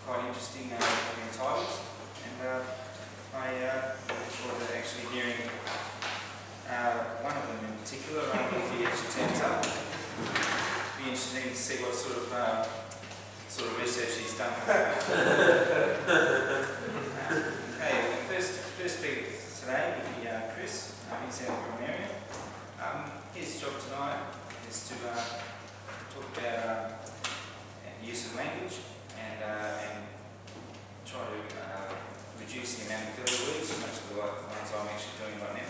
quite interesting titles, and I look forward to actually hearing one of them in particular, if he actually turns up. Be interesting to see what sort of research he's done. Okay, the first speaker today will be Chris. He's out from area. His job tonight is to talk about the use of language and try to reduce the amount of filler words, much of the ones I'm actually doing right now.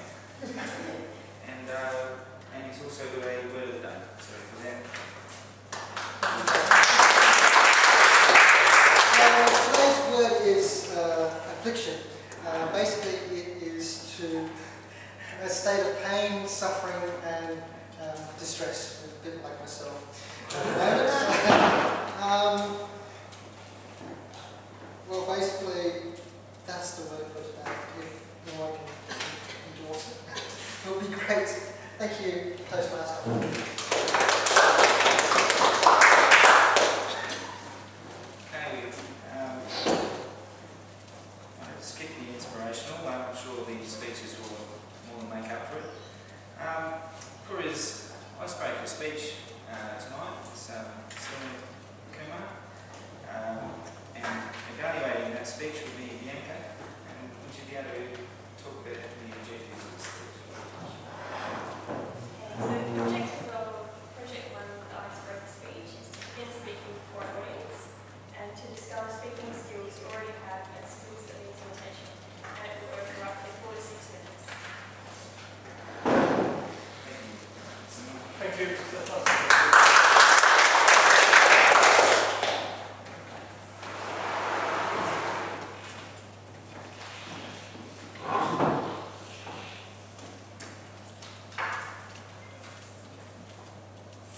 And he's also got a word of the day. So for that. Today's word is affliction. Basically, it is to a state of pain, suffering, and distress. A bit like myself. Well, basically, that's the word for today. If no one can endorse it, it'll be great. Thank you, Toastmaster. Okay, I'll skip the inspirational. I'm sure the speeches will more than make up for it. For his icebreaker speech tonight, it's Kumar. And evaluating that speech will be Bianca. And would you be able to talk about the objectives of the speech? So the objective of Project 1 of the icebreaker speech is to begin speaking before an audience and to discover speaking skills you already have and skills that need some attention. And it will go for roughly 4 to 6 minutes. Thank you.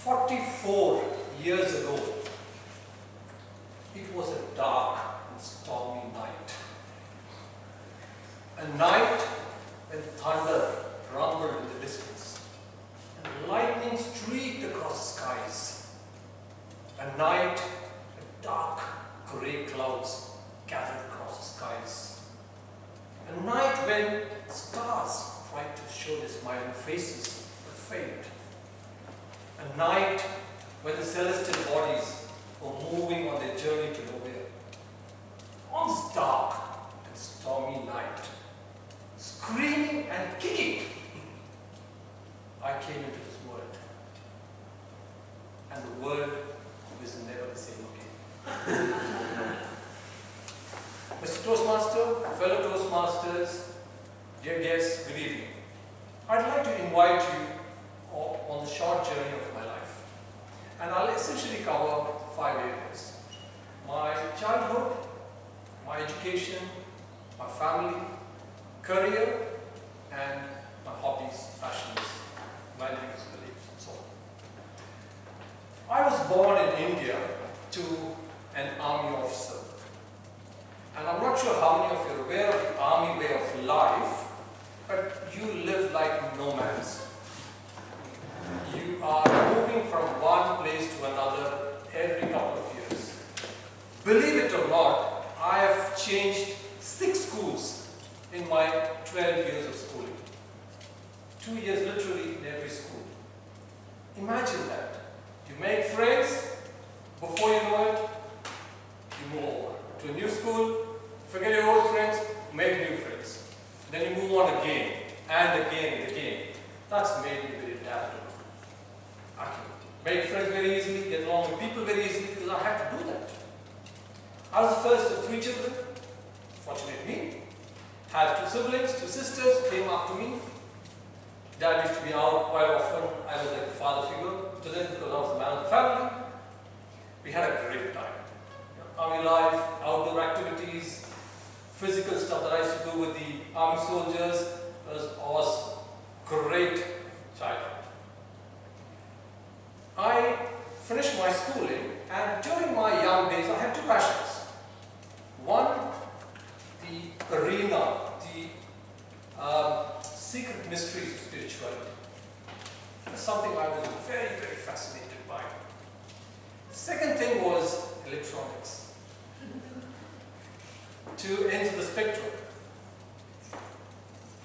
44 years ago, it was a dark and stormy night. A night when thunder rumbled in the distance and lightning streaked across the skies. A night when dark grey clouds gathered across the skies. A night when stars tried to show their smiling faces but failed. A night when the celestial bodies were moving on their journey to nowhere. On this dark and stormy night, screaming and kicking, I came into this world. And the world was never the same again. Mr. Toastmaster, fellow Toastmasters, dear guests, good evening. I'd like to invite you on the short journey of my life. And I'll essentially cover 5 areas. My childhood, my education, my family, career, and my hobbies, passions, values, beliefs, and so on. I was born in India to an army officer. And I'm not sure how many of you are aware of the army way of life, but you live like nomads. You are moving from one place to another every couple of years. Believe it or not, I have changed 6 schools in my 12 years of schooling. 2 years literally in every school. Imagine that. You make friends, before you know it, you move over to a new school, forget your old friends, make new friends. Then you move on again, and again, and again. That's made me very adaptable. I can make friends very easily, get along with people very easily, because I had to do that. I was the first of 3 children. Fortunate me. Had 2 siblings, 2 sisters, came after me. Dad used to be out quite often. I was like a father figure to them because I was the man of the family. We had a great time. Army life, outdoor activities, physical stuff that I used to do with the army soldiers was awesome. Great childhood. I finished my schooling, and during my young days I had 2 passions. One, the arena, the secret mysteries of spirituality. That's something I was very, very fascinated by. The second thing was electronics. to ends of the spectrum.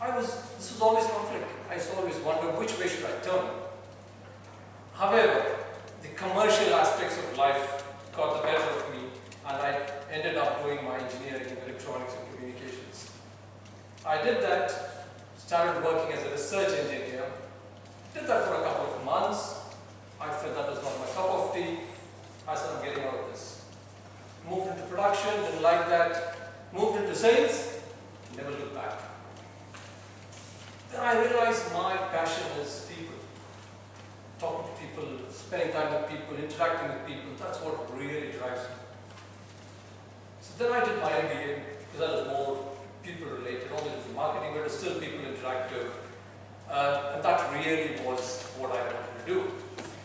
This was always conflict. I used to always wonder which way should I turn. However, the commercial aspects of life got the better of me, and I ended up doing my engineering in electronics and communications. I did that, started working as a research engineer, did that for a couple of months. I felt that was not my cup of tea. I said, I'm getting out of this. Moved into production, didn't like that. Moved into sales, never looked back. Then I realized my passion is people. Talking to people, spending time with people, interacting with people, that's what really drives me. So then I did my MBA, because that was more people related, although it was marketing, but it was still people interactive. And that really was what I wanted to do.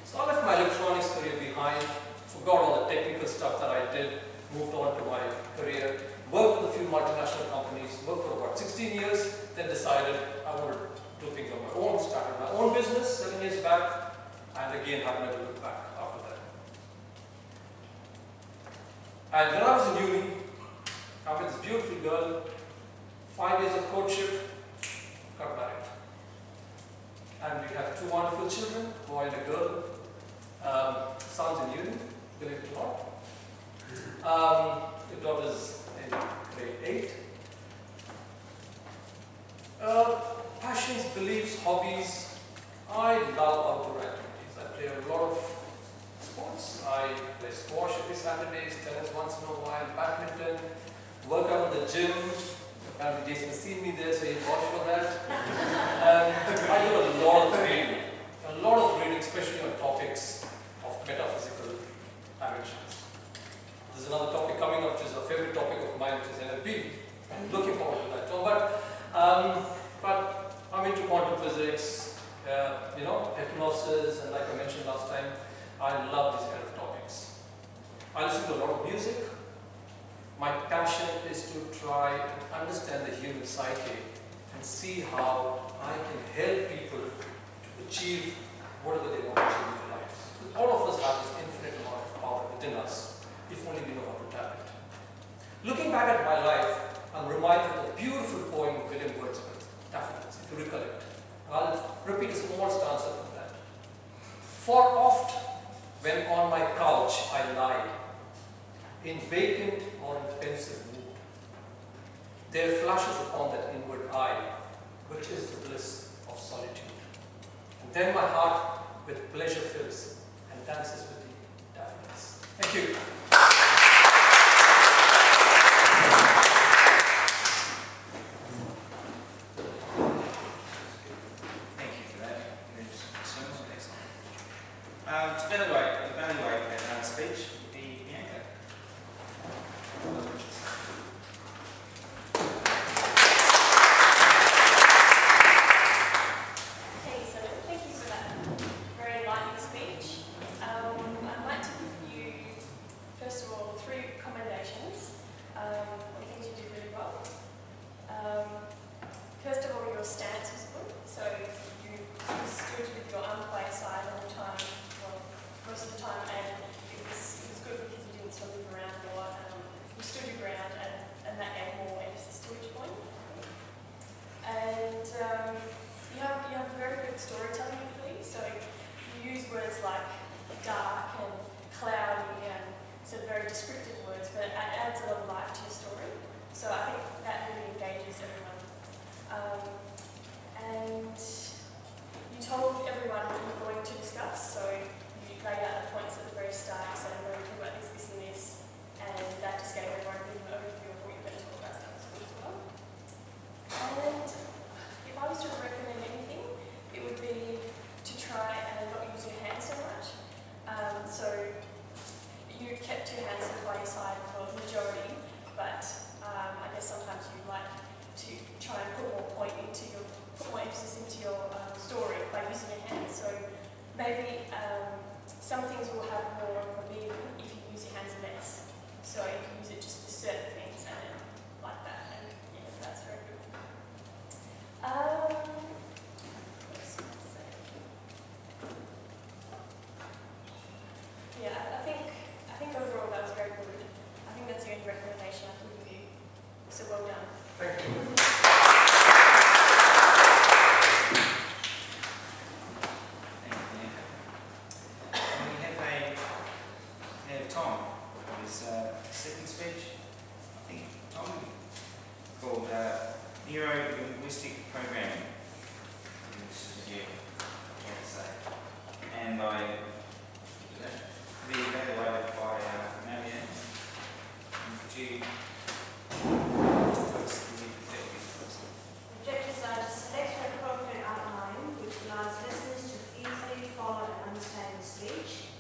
So I left my electronics career behind, forgot all the technical stuff that I did, moved on to my career, worked with a few multinational companies, worked for about 16 years, then decided I wanted to do things on my own, started my own business 7 years back, and again have never looked back after that. And when I was in uni, I met this beautiful girl, 5 years of courtship, got married. And we have 2 wonderful children, a boy and a girl. Son's in uni, believe it or not. The daughter's in grade 8. Passions, beliefs, hobbies. I love outdoor activities. I play a lot of sports. I play squash every Saturdays, tennis once in a while, badminton, work out in the gym. And Jason has seen me there, so he'll watch for that. I do a lot of reading, especially on topics of metaphysical dimensions. There's another topic coming up, which is a favorite topic of mine, which is NLP. I'm looking forward to that. But I'm into quantum physics, hypnosis, and like I mentioned last time, I love these kind of topics. I listen to a lot of music. My passion is to try and understand the human psyche and see how I can help people to achieve whatever they want to achieve in their lives. All of us have this infinite amount of power within us, if only we know how to tap it. Looking back at my life, I'm reminded of a beautiful poem of William Wordsworth, Daffodils, if you recollect. I'll repeat a small stanza from that. For oft, when on my couch I lie, in vacant or in pensive mood, there flashes upon that inward eye, which is the bliss of solitude. And then my heart with pleasure fills and dances with the daffodils. Thank you. Thank you for that. Excellent. To evaluate that speech would be Bianca. Okay, so thank you for that very enlightening speech. I'd like to give you, first of all, 3 commendations on things you did really well. First of all, your stance was good, so you stood with your arm by your side all the time, well, most of the time, and it was good because you didn't sort of move around a lot. You stood your ground, and that gave more emphasis to each point. And you have very good storytelling ability, so you use words like dark and cloudy and sort of very descriptive words, but it adds a lot of life to your story. So I think that really engages everyone. And you told everyone what you were going to discuss, so you laid out the points at the very start. You said, I'm going to talk about this, this, and this, and that just gave everyone a bit of an overview of what you're going to talk about. So that was good as well. And if I was to recommend anything, it would be to try and not use your hands so much. So you kept your hands by your side for the majority, but I guess his second speech, I think, Tom, called Neuro-Linguistic Programming, which is you, what to say. And I be evaluated by Marianne. Could you tell us the objectives, please? Objectives are to select an appropriate outline which allows listeners to easily follow and understand the speech,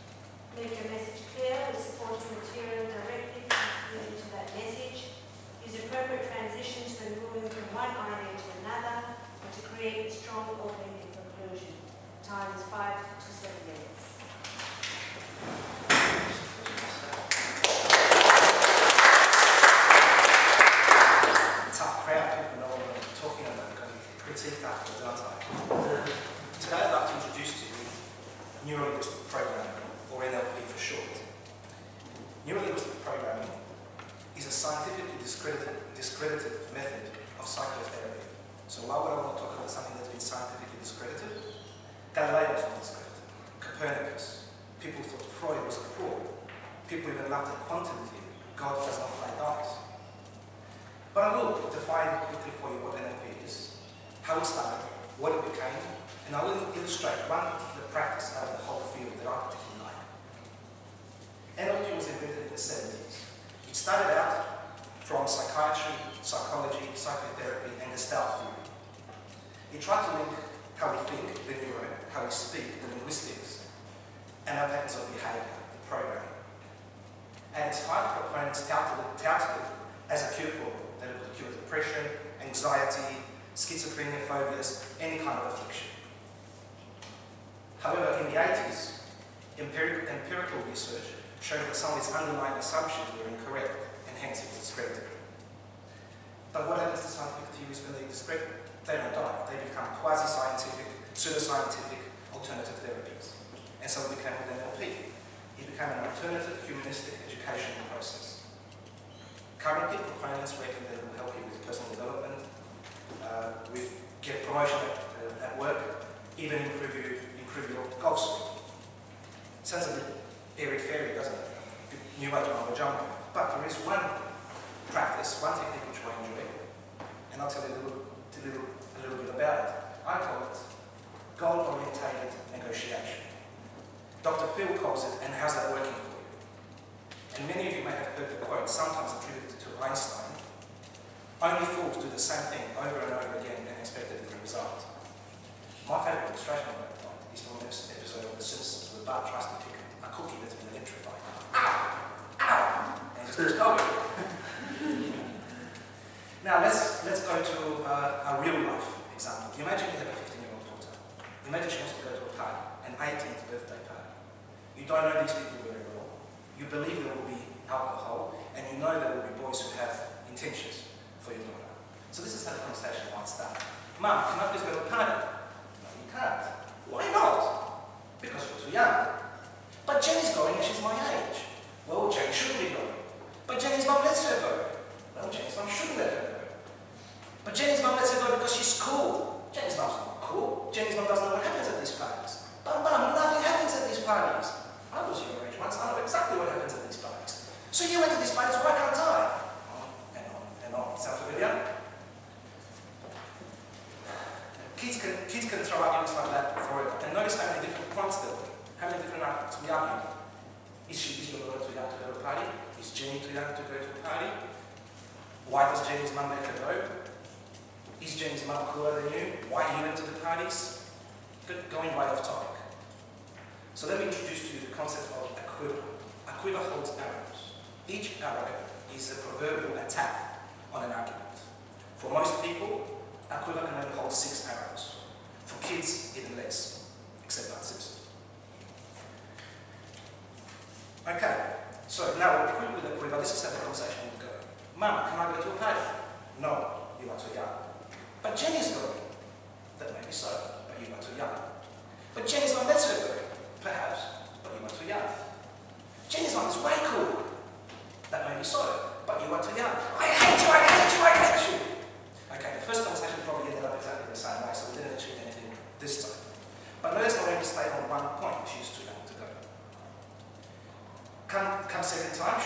make a message clear with supporting material directly contributing to that message, use appropriate transitions when moving from one idea to another, and to create a strong opening and conclusion. Time is 5 to 7 minutes. Tough crowd, people know what I'm talking about because we critique afterwards, aren't I? Today I'd like to introduce to you Neuro-Linguistic Programming, or NLP for short. Neuro-Linguistic Programming is a scientifically discredited method of psychotherapy. So why would I want to talk about something that's been scientifically discredited? Galileo was not discredited. Copernicus. People thought Freud was a fraud. People even laughed at quantum theory. God does not play dice. But I will define quickly for you what NLP is, how it started, what it became, and I will illustrate one particular practice out of the whole field that I particularly like. NLP was invented in the 70s. It started out from psychiatry, psychology, psychotherapy, and Gestalt theory. It tried to link how we think, the neuro, how we speak, the linguistics, and our patterns of behaviour, the programming. At its height, proponents touted it as a cure for it, that it would cure depression, anxiety, schizophrenia, phobias, any kind of affliction. However, in the 80s, empirical research showed that some of its underlying assumptions were incorrect, and hence it was discredited. But what happens to scientific theories when they're discredited? They don't die. They become quasi-scientific, pseudo-scientific alternative therapies. And so it became with NLP. It became an alternative humanistic educational process. Currently, proponents reckon that it will help you with personal development, with get promotion at work, even improve your golf swing. Sounds a bit airy-fairy, doesn't it? New way to mumbo jumbo. But there is one practice, one technique which I enjoy, and I'll tell you a little bit about it. I call it goal-orientated negotiation. Dr. Phil calls it, and how's that working for you? And many of you may have heard the quote, sometimes attributed to Einstein, only fools do the same thing over and over again and expect a different result. My favourite illustration of that point is from this episode of The Simpsons, where Bart tries to pick a cookie that's been electrified. Ow! Ow! And he just keeps going. Now let's go to a real life example. Imagine you have a 15-year-old daughter. Imagine she wants to go to a party, an 18th birthday party. You don't know these people very well. You believe there will be alcohol, and you know there will be boys who have intentions for your daughter. So this is how the conversation might start. Mum, can I please go to a party? No, you can't. Why not? Because you're too young. But Jenny's going and she's my age. Well, Jenny shouldn't be going. But Jenny's mum lets her go. Well, Jenny's mum shouldn't let her go. But Jenny's mum lets her go because she's cool. Jenny's mum's not cool. Jenny's mum doesn't know what happens at these parties. But Mum, nothing happens at these parties. I was your age once. I know exactly what happens at these parties. So you went to these parties, why can't I? On and on and on. Sound familiar? Kids can throw arguments like that forever. And notice how many different points there were. How many different arguments we argue. Is your daughter too young to go to a party? Is Jenny too young to go to a party? Why does Jenny's mum let her go? Is Jenny's mum cooler than you? Why are you into the parties? But going way off topic. So let me introduce to you the concept of a quiver. A quiver holds arrows. Each arrow is a proverbial attack on an argument. For most people, a quiver can only hold 6 arrows. For kids, even less, except Bart Simpson. Okay, so now we're equipped with a quiver. This is how the conversation will go. Mum, can I go to a party? No, you are too young. But Jenny's going. That may be so, but you are too young. But Jenny's mum lets her go. Perhaps, but you are too young. Jenny's mum is way cool. That may be so, but you are too young. I hate you, I hate you, I hate you. Okay, the first conversation probably ended up exactly the same way, so we didn't achieve anything this time. But notice I only stayed on one point. She's too young to go. Come second time,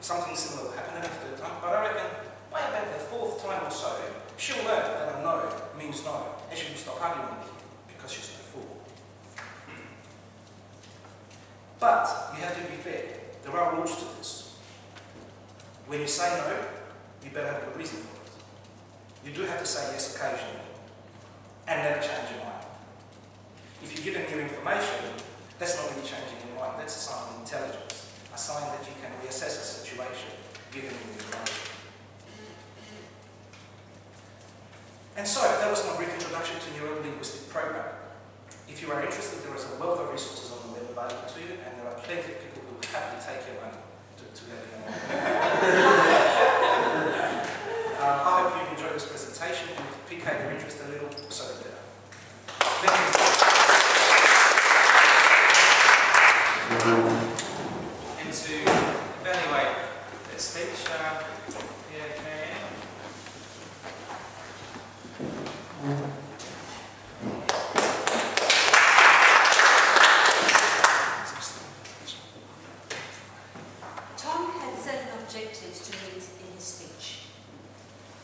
something similar will happen the third time, but I reckon by about the fourth time or so, she'll learn that a no means no, and she will stop arguing with you because she's no fool. But you have to be fair. There are rules to this. When you say no, you better have a good reason for it. You do have to say yes occasionally, and never change your mind. If you're given new information, that's not really changing your mind. That's a sign of intelligence, a sign that you can reassess a situation given new information. And so, that was my brief introduction to neuro-linguistic programming. If you are interested, there is a wealth of resources on the web available to you, and there are plenty of people who will happily take your money to let you know. I hope you enjoyed this presentation, and if it piqued your interest a little, so the better. Thank you. And to evaluate that speech, Marianne. Tom had certain objectives to meet in his speech.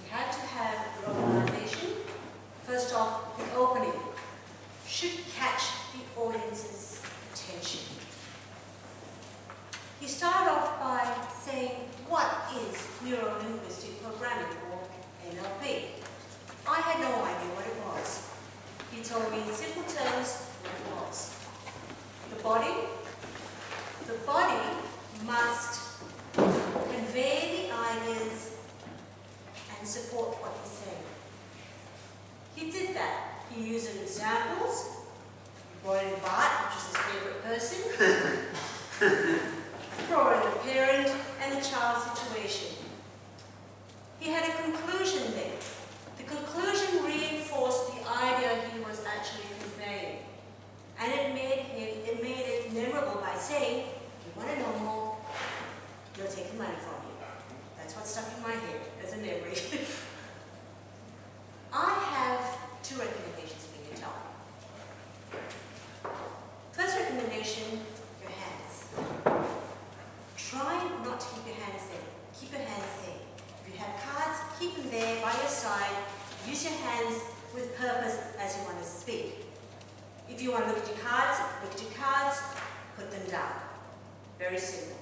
He had to have the organization. First off, the opening should catch the audience's attention. He started off by saying, what is neuro-linguistic programming, or NLP? I had no idea what it was. He told me in simple terms what it was. The body must convey the ideas and support what he's saying. He did that. He used examples. He brought in Bart, which is his favorite person. Brought in the parent and the child situation. He had a conclusion there. The conclusion reinforced the idea he was actually conveying. And it made it memorable by saying, you want to know more, you'll take the money from you. That's what stuck in my head as a memory. I have two recommendations for you, Tom. First recommendation, your hands. Try not to keep your hands there. Keep your hands there. If you have cards, keep them there by your side. Use your hands with purpose as you want to speak. If you want to look at your cards, put them down. Very simple.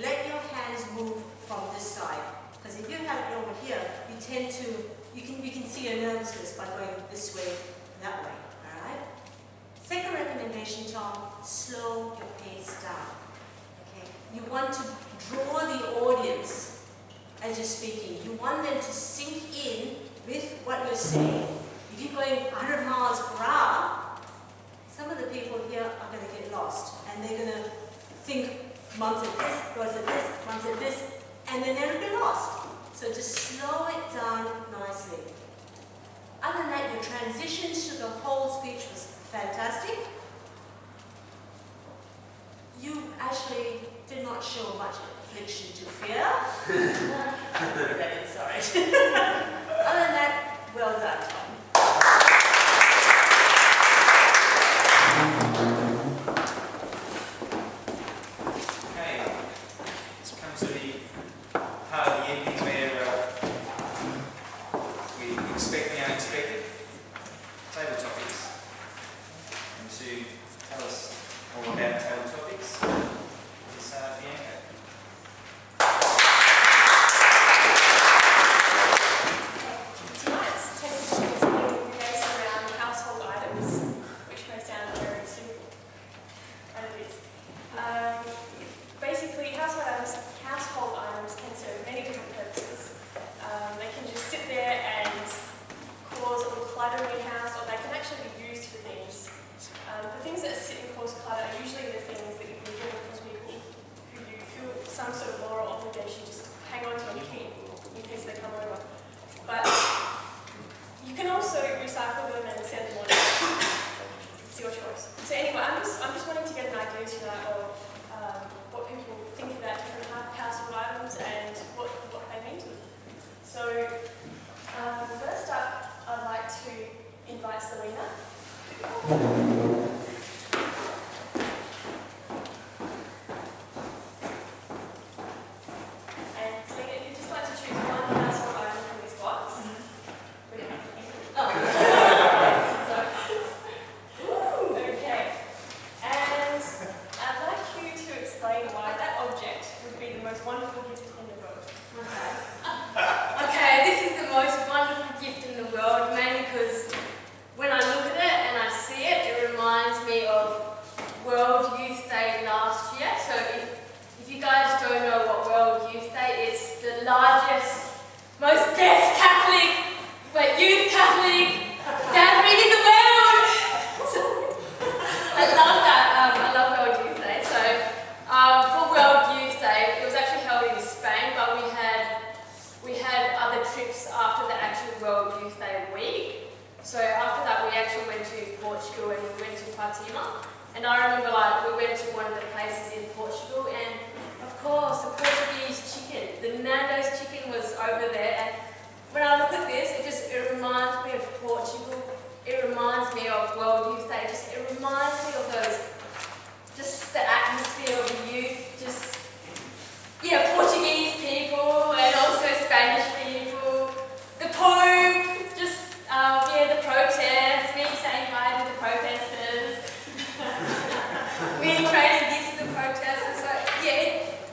Let your hands move from this side. Because if you have it over here, you tend to, you can see your nervousness by going this way, that way. Alright? Second recommendation, Tom, slow your pace down. Okay? You want to draw the audience as you're speaking. You want them to sink in with what you're saying. If you're going 100 miles per hour, some of the people here are going to get lost. And they're going to think, Mum said this, God said this, Mum said this, and then they'll be lost. So just slow it down nicely. Other than that, your transitions to the whole speech was fantastic. You actually did not show much affliction to fear. Sorry. Other than that, well done, Tom. Okay, let's come to the part of the evening where we expect the unexpected. Table topics. And to tell us all about table topics is Bianca. Tonight's table topic is based around household items, which may sound very simple, and it is. Basically, household items can serve many different purposes. They can just sit there and cause a little clutter in your house, or they can actually be used for things. The things that sit and cause clutter are usually the things that you can give across people who you feel some sort of moral obligation just hang on to and keep in case they come over. But you can also recycle them and send them on. It's your choice. So anyway, I'm just wanting to get an idea tonight of what people think about different household items and what they mean to them. So first up, I'd like to invite Selena. wonderful gift in the world. Okay, this is the most wonderful gift in the world, mainly because when I look at it and I see it, it reminds me of World Youth Day last year. So if you guys don't know what World Youth Day is, it's the largest, most best Catholic, youth Catholic gathering in the world. I love that. I love World Youth Day. So for World Youth Day, it was actually held in Spain, but we had other trips after the actual World Youth Day week. So after that, we actually went to Portugal and we went to Fatima. And I remember we went to one of the places in Portugal, and of course the Portuguese chicken, the Nando's chicken was over there. And when I look at this, it reminds me of Portugal. It reminds me of World Youth Day. It reminds me of just the atmosphere of the youth, Portuguese people and also Spanish people, the Pope, the protests, me saying hi to the protesters, me trading gifts to the protesters. So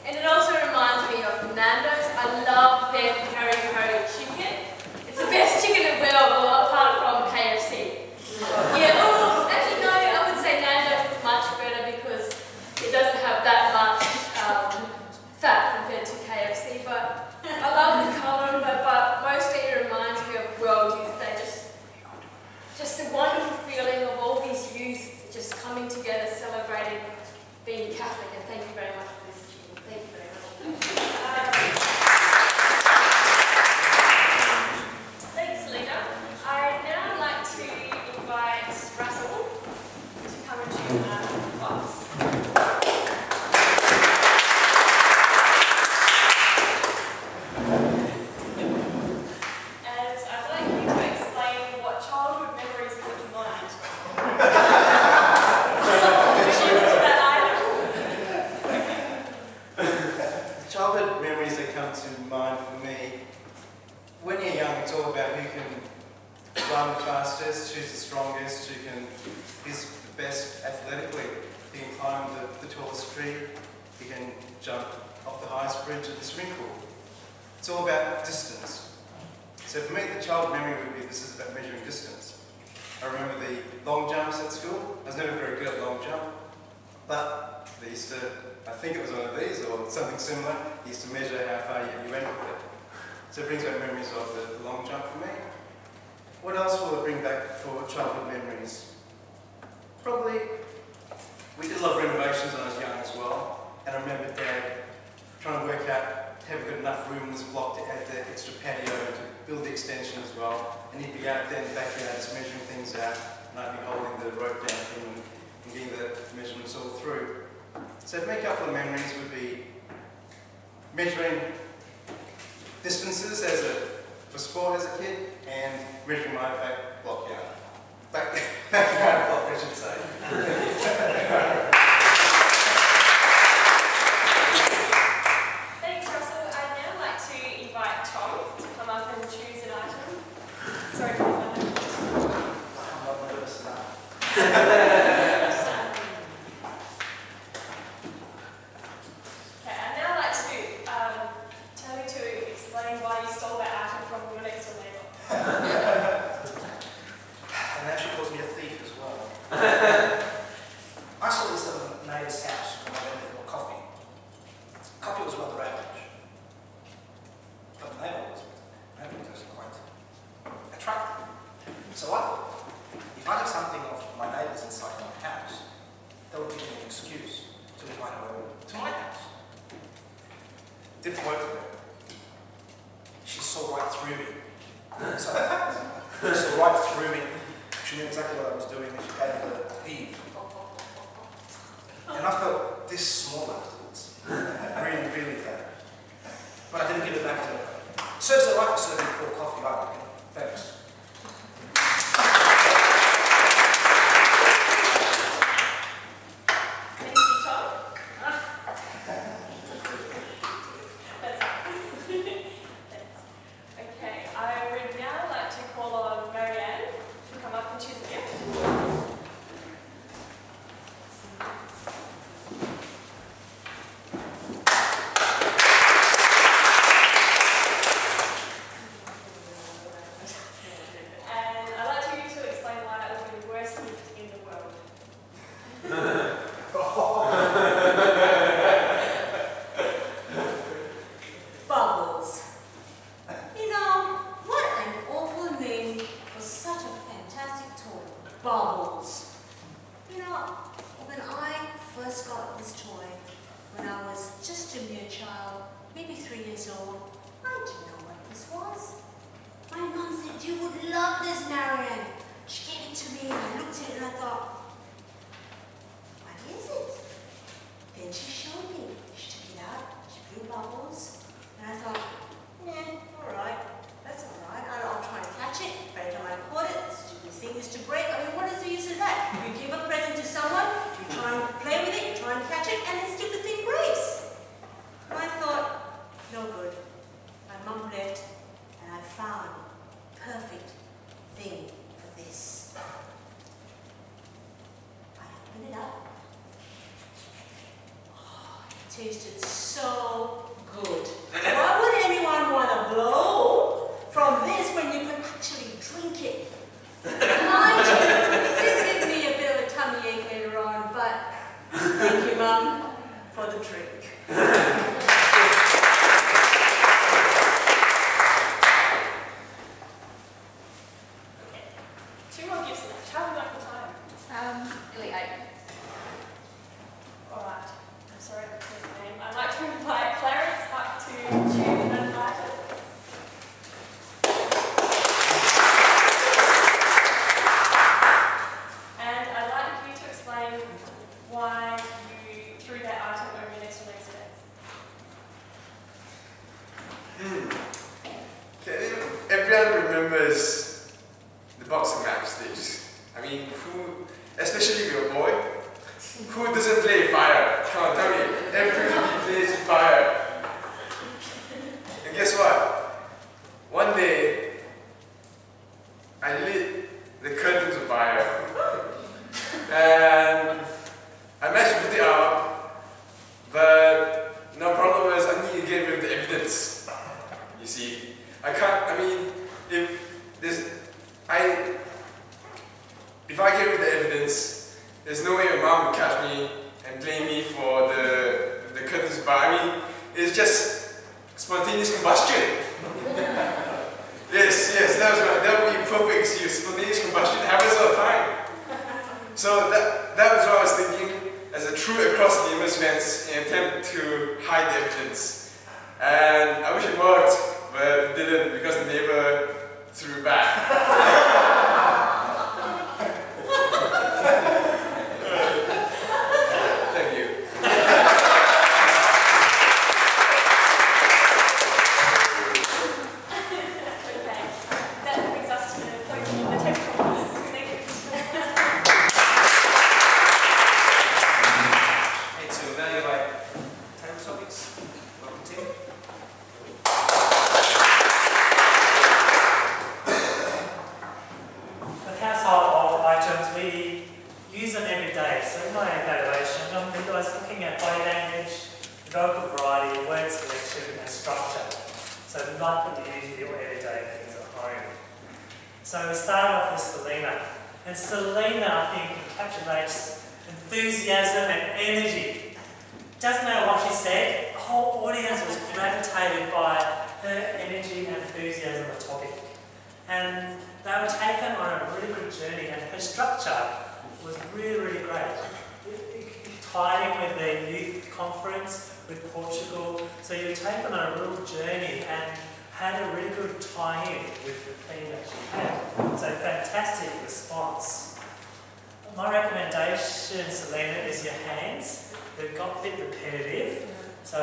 and it also reminds me of Nando's. I love their peri-peri chicken. It's the best chicken in the world, well, apart from KFC. Actually no, I would say Nando's is much better because it doesn't have that much fat compared to KFC, but I love the colour, but mostly it reminds me of World Youth Day, just the wonderful feeling of all these youth just coming together, celebrating being Catholic, and thank you very much for this, Chief. Thank you very much. Thanks, Lena. I'd now like to invite Russell to come into class. And I'd like you to explain what childhood memories come to mind. Childhood memories that come to mind for me, when you're young, it's all about who can run the fastest, who's the strongest, who's the best athletically. Who can climb the tallest tree, who can jump off the highest bridge at the swimming pool. It's all about distance. So for me, the childhood memory would be this is about measuring distance. I remember the long jumps at school. I was never very good at long jump, but they used to, I think it was one of these or something similar, they used to measure how far you went with it. So it brings back memories of the long jump for me. What else will it bring back for childhood memories? Probably, we did a lot of renovations when I was young as well, and I remember Dad trying to work out, have we got enough room in this block to add the extra patio to build the extension as well, and he'd be out there in the backyard just measuring things out, and I'd be holding the rope down for him and getting the measurements all through. So for me, a couple of memories would be measuring distances for sport as a kid, and measuring my backyard block, I should say. Thanks, Russell. I'd now like to invite Tom to come up and choose an item. Sorry for my I'm not nervous enough. Okay, I'd now like to tell you to explain why you stole that item from your next door neighbour. And that actually calls me a thief as well. I saw this at a neighbour's house when I went there for coffee. Coffee was rather average, but the neighbour was quite attractive. So I thought, if I have something of my neighbours inside my house, that would give me an excuse to invite her over to my house. Didn't work for her. She saw right through me. So she saw right through me. She knew exactly what I was doing, and she gave me the heave. And I felt this small afterwards. Really, really bad. But I didn't give it back to her. Serves her right for serving cold coffee, I reckon. Thanks. Thank you, Tom. That's Thanks. Okay, I would now like to call on Marianne to come up and choose a gift. saw. I didn't know what this was. My mum said, "You would love this, Marianne." She gave it to me and I looked at it and I thought, what is it? Then she showed me. She took it out, she blew bubbles, and I thought, alright, that's alright. I'll try and catch it. But every time I caught it, the stupid thing used to break. I mean, what is the use of that? You give a present to someone, you try and play with it, you try and catch it, and the stupid thing breaks. And I thought, no good. My mum left, and I found the perfect thing for this. I opened it up. Oh, it tasted so good. Why would anyone want to blow from this when you can actually drink it? Mind you, it did give me a bit of a tummy ache later on, but thank you, Mum, for the drink. Two more gifts left. How have we got for time? Nearly 8. Alright. I'm sorry to clear the name. I'd like to invite Clarence up to choose an item. And I'd like you to explain why you threw that item over your next release dates. Okay, everyone remembers the boxing match stage. I mean, especially if you're a boy, who doesn't play fire? Come on, tell me. Everybody plays fire. And guess what? One day, I lit the curtains of fire. And I managed to put it out, but no problem was I need to get rid of the evidence. You see, I can't, I mean, if I get rid of the evidence, there's no way my mom would catch me and blame me for the curtains of fire. I mean, it's just spontaneous combustion. Yes, that would be perfect excuse. Spontaneous combustion happens all the time. So that was what I was thinking as I threw it across the immense fence in an attempt to hide the evidence. And I wish it worked, but it didn't because the neighbor threw it back. Thank you. Okay. That brings us to the closing of the table topics. Thank you. Okay, to evaluate table topics, welcome Tim. With household items, we use them every day. So in my evaluation, I was looking at body language, vocal variety, word selection, and structure. So not that you use your everyday things at home. So we started off with Selena. And Selena, I think, encapsulates enthusiasm and energy. Doesn't matter what she said, the whole audience was gravitated by her energy and enthusiasm of the topic. And they were taken on a really good journey, and her structure was really, really great. It tied in with the youth conference with Portugal, so you were taken on a real journey and had a really good tie-in with the theme that she had. So fantastic response. My recommendation, Selena, is your hands. They've got a bit repetitive, so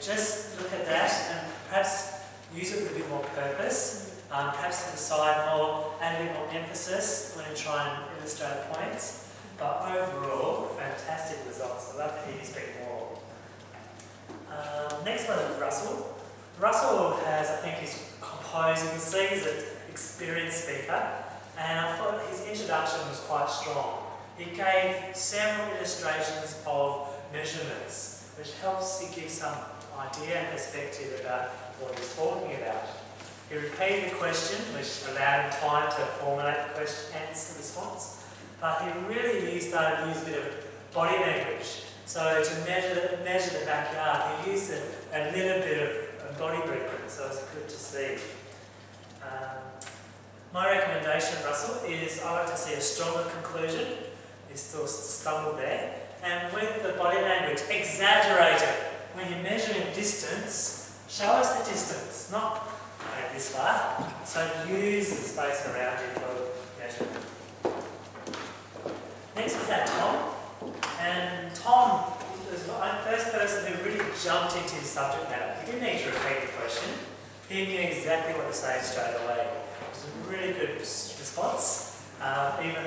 just look at that and perhaps use it with a bit more purpose. Perhaps to the side more, add a bit more emphasis when you try and illustrate points. But overall, fantastic results. I'd love to hear you speak more. Next one is Russell. Russell has, I think he's composed, you can see he's an experienced speaker, and I thought his introduction was quite strong. He gave several illustrations of measurements, which helps you give some idea and perspective about what he's talking about. He repeated the question, which allowed him time to formulate the question, answer, response. But he really started to use a bit of body language. So to measure the backyard, he used a little bit of body movement, so it's good to see. My recommendation, Russell, is I like to see a stronger conclusion. He still stumbled there. And with the body language, exaggerate it. When you're measuring distance, Show us the distance, not this far. So use the space around you for measurement. Next we have Tom. And Tom was the first person who really jumped into his subject matter. He didn't need to repeat the question. He knew exactly what to say straight away. It was a really good response, even